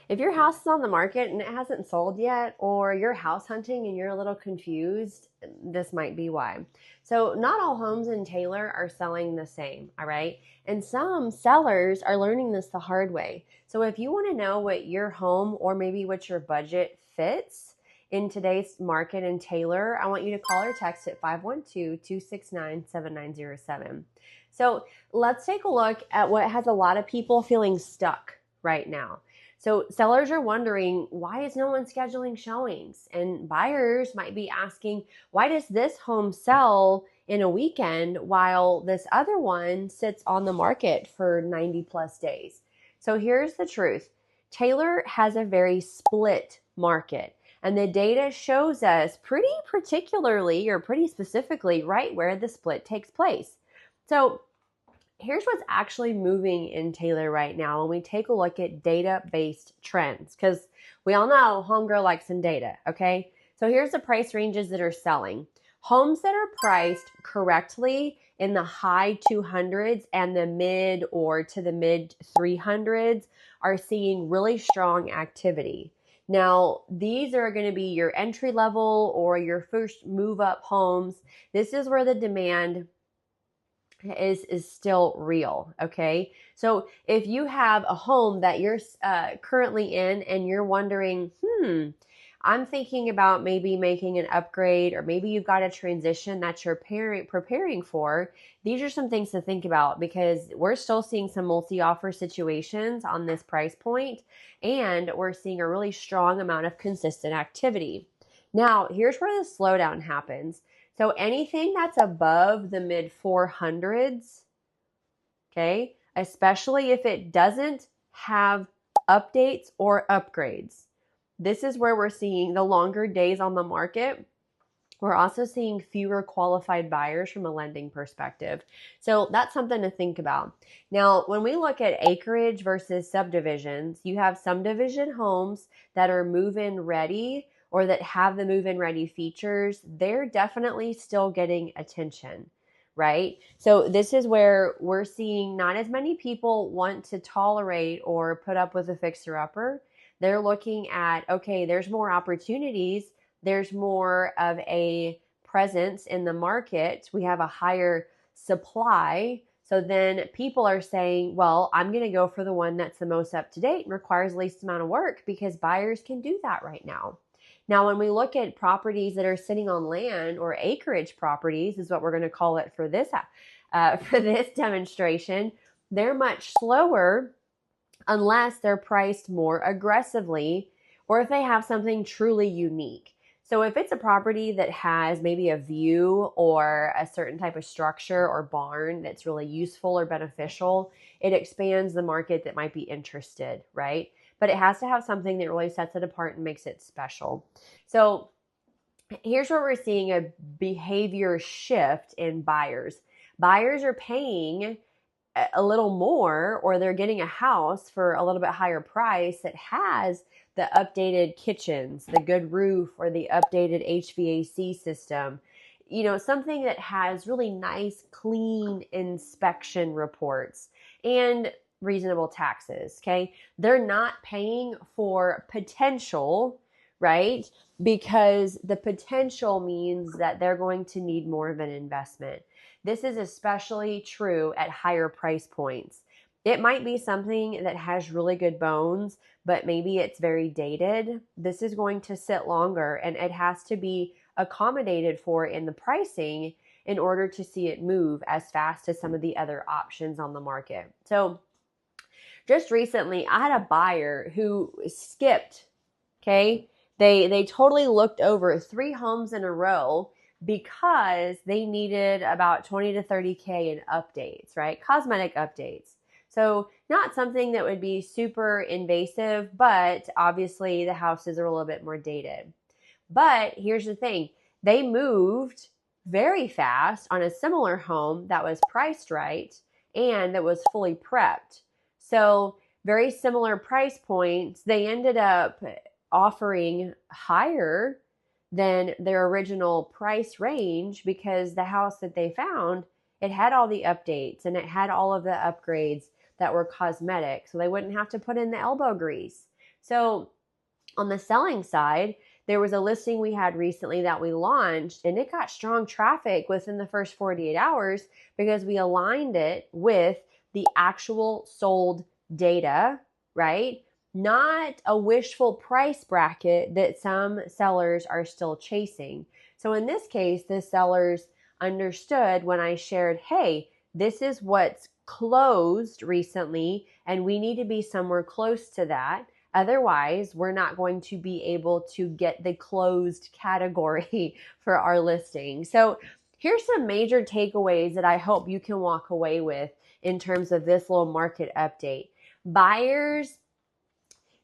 If your house is on the market and it hasn't sold yet, or you're house hunting and you're a little confused, this might be why. So, not all homes in Taylor are selling the same, all right? And some sellers are learning this the hard way. So, if you want to know what your home or maybe what your budget fits in today's market in Taylor, I want you to call or text at 512-269-7907. So, let's take a look at what has a lot of people feeling stuck right now. So sellers are wondering, why is no one scheduling showings? And buyers might be asking, why does this home sell in a weekend while this other one sits on the market for 90 plus days? So here's the truth. Taylor has a very split market, and the data shows us pretty particularly or pretty specifically right where the split takes place. So here's what's actually moving in Taylor right now when we take a look at data-based trends, because we all know homegirl likes some data, okay? So here's the price ranges that are selling. Homes that are priced correctly in the high 200s and the mid or to the mid 300s are seeing really strong activity. Now, these are going to be your entry level or your first move up homes. This is where the demand is still real. Okay, so if you have a home that you're currently in and you're wondering, I'm thinking about maybe making an upgrade, or maybe you've got a transition that you're preparing for, these are some things to think about, because we're still seeing some multi-offer situations on this price point, and we're seeing a really strong amount of consistent activity. Now, here's where the slowdown happens. So anything that's above the mid 400s, okay, especially if it doesn't have updates or upgrades, this is where we're seeing the longer days on the market. We're also seeing fewer qualified buyers from a lending perspective. So that's something to think about. Now, when we look at acreage versus subdivisions, you have subdivision homes that are move-in ready or that have the move-in ready features. They're definitely still getting attention, right? So this is where we're seeing not as many people want to tolerate or put up with a fixer-upper. They're looking at, okay, there's more opportunities. There's more of a presence in the market. We have a higher supply. So then people are saying, well, I'm going to go for the one that's the most up to date and requires the least amount of work, because buyers can do that right now. Now, when we look at properties that are sitting on land, or acreage properties is what we're going to call it for this demonstration, they're much slower unless they're priced more aggressively or if they have something truly unique. So if it's a property that has maybe a view or a certain type of structure or barn that's really useful or beneficial, it expands the market that might be interested, right? But it has to have something that really sets it apart and makes it special. So here's where we're seeing a behavior shift in buyers. Buyers are paying a little more, or they're getting a house for a little bit higher price that has the updated kitchens, the good roof, or the updated HVAC system. You know, something that has really nice, clean inspection reports and reasonable taxes, okay? They're not paying for potential, right? Because the potential means that they're going to need more of an investment. This is especially true at higher price points. It might be something that has really good bones, but maybe it's very dated. This is going to sit longer, and it has to be accommodated for in the pricing in order to see it move as fast as some of the other options on the market. So just recently, I had a buyer who skipped, okay? They totally looked over 3 homes in a row because they needed about 20 to 30K in updates, right? Cosmetic updates. So not something that would be super invasive, but obviously the houses are a little bit more dated. But here's the thing. They moved very fast on a similar home that was priced right and that was fully prepped. So very similar price points. They ended up offering higher than their original price range because the house that they found, it had all the updates and it had all of the upgrades that were cosmetic. So they wouldn't have to put in the elbow grease. So on the selling side, there was a listing we had recently that we launched, and it got strong traffic within the first 48 hours because we aligned it with the actual sold data, right? Not a wishful price bracket that some sellers are still chasing. So in this case, the sellers understood when I shared, hey, this is what's closed recently, and we need to be somewhere close to that. Otherwise, we're not going to be able to get the closed category for our listing. So here's some major takeaways that I hope you can walk away with in terms of this little market update. Buyers,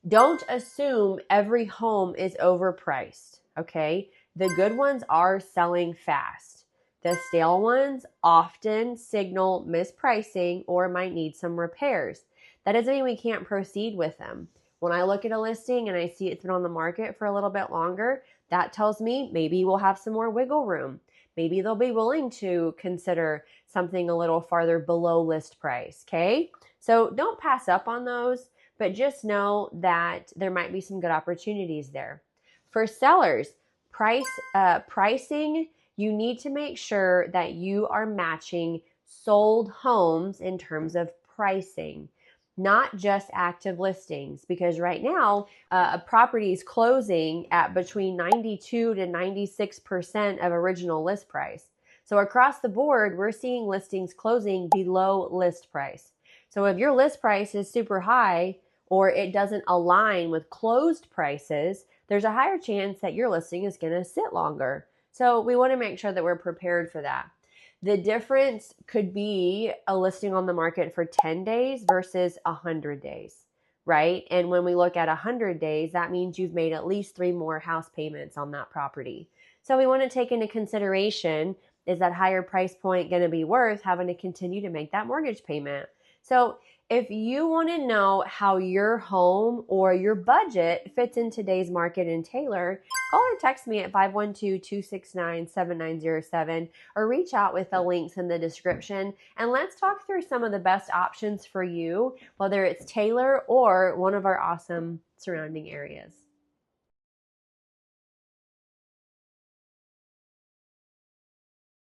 don't assume every home is overpriced, okay? The good ones are selling fast. The stale ones often signal mispricing or might need some repairs. That doesn't mean we can't proceed with them. When I look at a listing and I see it's been on the market for a little bit longer, that tells me maybe we'll have some more wiggle room. Maybe they'll be willing to consider something a little farther below list price, okay? So don't pass up on those, but just know that there might be some good opportunities there. For sellers, pricing, you need to make sure that you are matching sold homes in terms of pricing, not just active listings, because right now a property is closing at between 92 to 96% of original list price. So across the board, we're seeing listings closing below list price. So if your list price is super high or it doesn't align with closed prices, there's a higher chance that your listing is going to sit longer. So we want to make sure that we're prepared for that. The difference could be a listing on the market for 10 days versus 100 days, right? And when we look at 100 days, that means you've made at least 3 more house payments on that property. So we want to take into consideration, is that higher price point going to be worth having to continue to make that mortgage payment? So if you want to know how your home or your budget fits in today's market in Taylor, call or text me at 512-269-7907 or reach out with the links in the description, and let's talk through some of the best options for you, whether it's Taylor or one of our awesome surrounding areas.